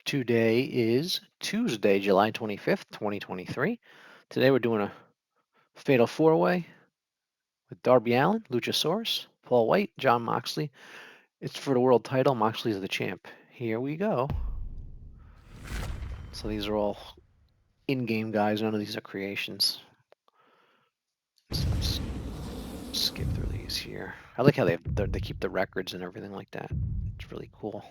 Today is Tuesday, July 25th, 2023. Today we're doing a fatal four-way with Darby Allin, Luchasaurus, Paul Wight, John Moxley. It's for the world title. Moxley is the champ. Here we go. So these are all in-game guys. None of these are creations. Let's skip through these here. I like how they keep the records and everything like that. It's really cool.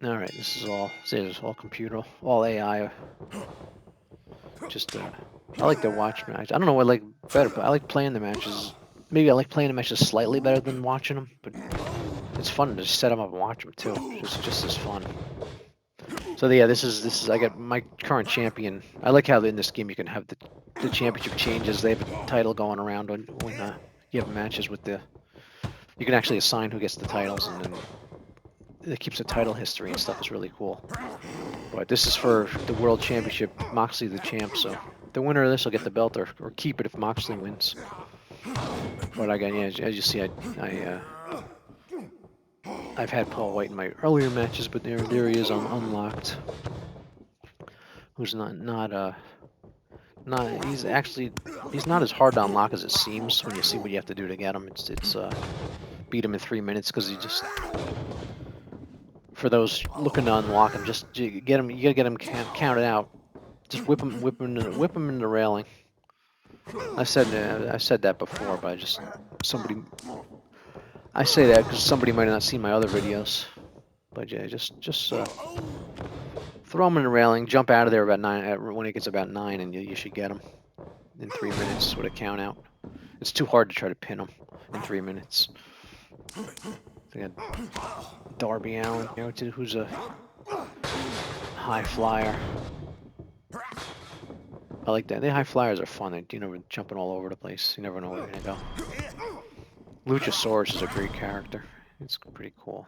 All right, this is all computer, all AI. Just I like to watch matches. I don't know what I like better, but I like playing the matches. Maybe I like playing the matches slightly better than watching them, but it's fun to just set them up and watch them too. Just as fun. So yeah, this is I got my current champion. I like how in this game you can have the championship changes. They have a title going around when you have matches with the. You can actually assign who gets the titles, and then it keeps a title history and stuff. It's really cool. But this is for the World Championship. Moxley the champ, so the winner of this will get the belt or keep it if Moxley wins. But again, yeah, as you see, I've had Paul Wight in my earlier matches, but there he is unlocked. Who's not he's not as hard to unlock as it seems when you see what you have to do to get him. It's beat him in 3 minutes because he just. For those looking to unlock him, just get him. You gotta get him counted out. Just whip him into the railing. I said that before, but I say that because somebody might not see my other videos. But yeah, just throw him in the railing, jump out of there about 9 when it gets about 9, and you should get him in 3 minutes with a count out. It's too hard to try to pin him in 3 minutes. They got Darby Allin, who's a high flyer. I like that. The high flyers are fun. They're jumping all over the place. You never know where they're gonna go. Luchasaurus is a great character. It's pretty cool.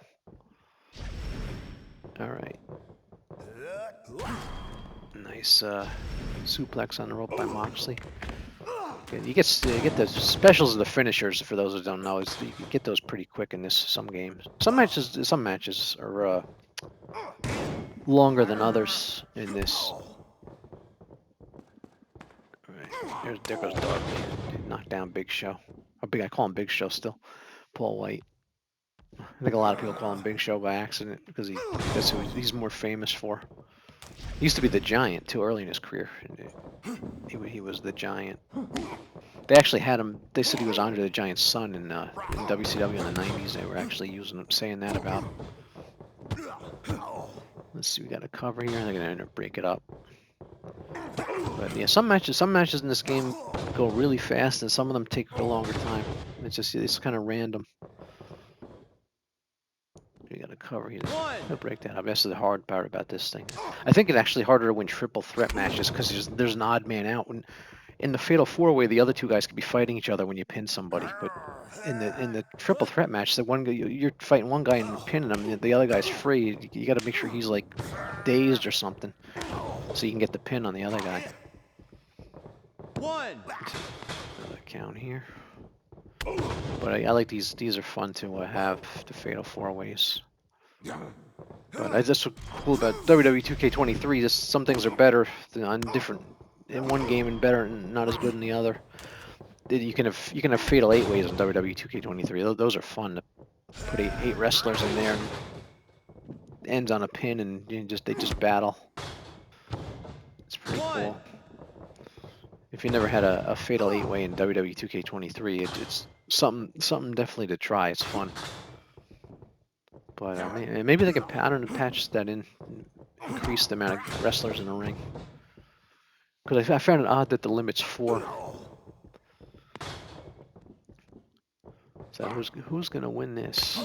All right. Nice suplex on the rope by Moxley. You get the specials and the finishers. For those who don't know, you get those pretty quick in some games. Some matches are longer than others in this. Right. There goes Darby. Knocked down Big Show. I call him Big Show still. Paul Wight. I think a lot of people call him Big Show by accident because that's who he's more famous for. He used to be the Giant too early in his career. He was the Giant. They actually had him. They said he was Andre the Giant's son in WCW in the 90s. They were actually saying that about him. Let's see, we got a cover here, and they're gonna break it up. But yeah, some matches in this game go really fast, and some of them take a longer time. It's kind of random. We got a cover here. I'll break that up. That's the hard part about this thing. I think it's actually harder to win triple threat matches because there's an odd man out. When in the fatal four-way, the other two guys could be fighting each other when you pin somebody, but in the triple threat match, the one guy you're fighting one guy and pinning him, the other guy's free. You got to make sure he's like dazed or something, so you can get the pin on the other guy. Another count here. But I like these. These are fun to have the fatal four-ways. But that's what's cool about WWE 2K23. Some things are better on different in one game and better and not as good in the other. You can have fatal 8-ways in WWE 2K23. Those are fun to put eight wrestlers in there and ends on a pin and they just battle. It's pretty cool. If you never had a fatal 8-way in WWE 2K23, it's something definitely to try. It's fun. But maybe they can patch that in, increase the amount of wrestlers in the ring. Because I found it odd that the limit's 4. So who's gonna win this?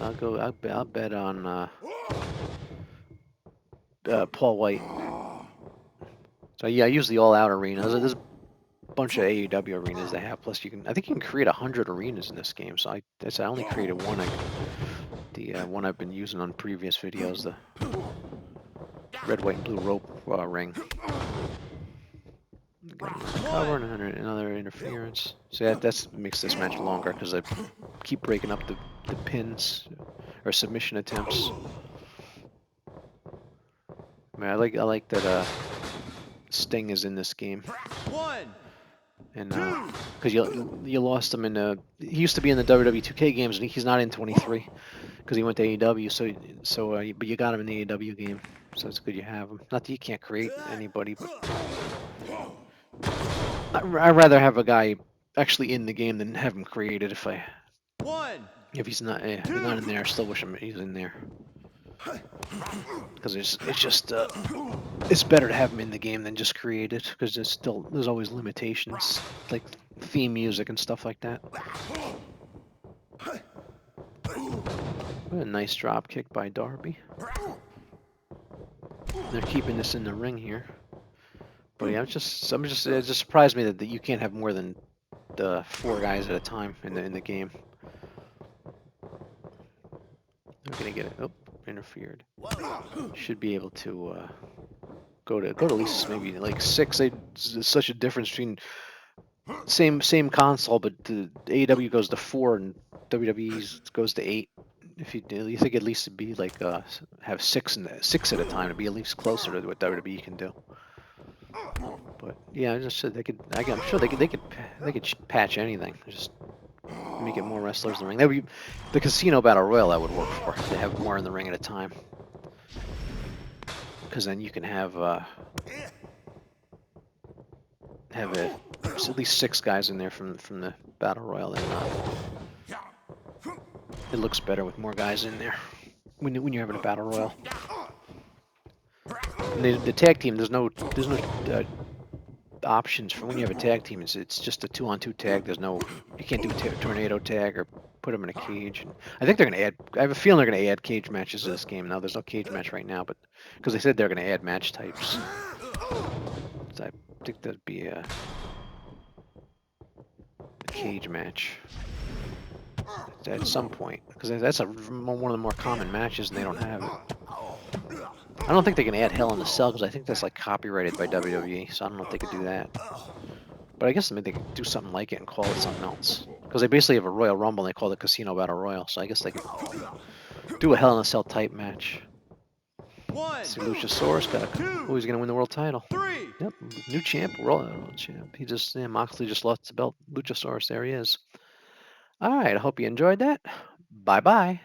I'll bet on Paul Wight. So yeah, I use the all-out arena. There's a bunch of AEW arenas they have. Plus, I think you can create 100 arenas in this game. So I only created one. The one I've been using on previous videos, the red, white, and blue rope ring. Got another cover and another interference. So that makes this match longer because I keep breaking up the pins or submission attempts. mean, I like that Sting is in this game, and because you lost him in he used to be in the WWE 2K games, and he's not in 23 because he went to AEW. But you got him in the AEW game, so it's good you have him. Not that you can't create anybody, but I'd rather have a guy actually in the game than have him created. If he's not in there, I still wish he's in there because it's just it's better to have him in the game than just created because there's always limitations like theme music and stuff like that. What a nice drop kick by Darby. They're keeping this in the ring here. But yeah, it just surprised me that you can't have more than 4 guys at a time in the game. I'm gonna get it. Oh, interfered. Should be able to go to at least maybe like 6. There's such a difference between same console, but the AEW goes to 4 and WWE goes to 8. If you think at least it'd be like have 6 at a time to be at least closer to what WWE can do. But yeah, I just said I'm sure they could patch anything. Just make it more wrestlers in the ring. That would be the casino battle royal that would work for. They have more in the ring at a time. Because then you can have at least 6 guys in there from the battle royal. It looks better with more guys in there when you're having a battle royal. And the tag team, there's no options for when you have a tag team. It's just a 2-on-2 tag. You can't do a tornado tag or put them in a cage. And I think they're gonna add. I have a feeling they're gonna add cage matches to this game. Now there's no cage match right now, but because they said they're gonna add match types. So I think that'd be a cage match at some point because that's one of the more common matches, and they don't have it. I don't think they can add Hell in a Cell because I think that's like copyrighted by WWE, so I don't know if they could do that. But I guess maybe they could do something like it and call it something else. Because they basically have a Royal Rumble and they call it Casino Battle Royal, so I guess they could do a Hell in a Cell type match. See, Luchasaurus who's going to win the world title. Yep, new champ, world champ. Moxley just lost the belt. Luchasaurus, there he is. All right, I hope you enjoyed that. Bye-bye.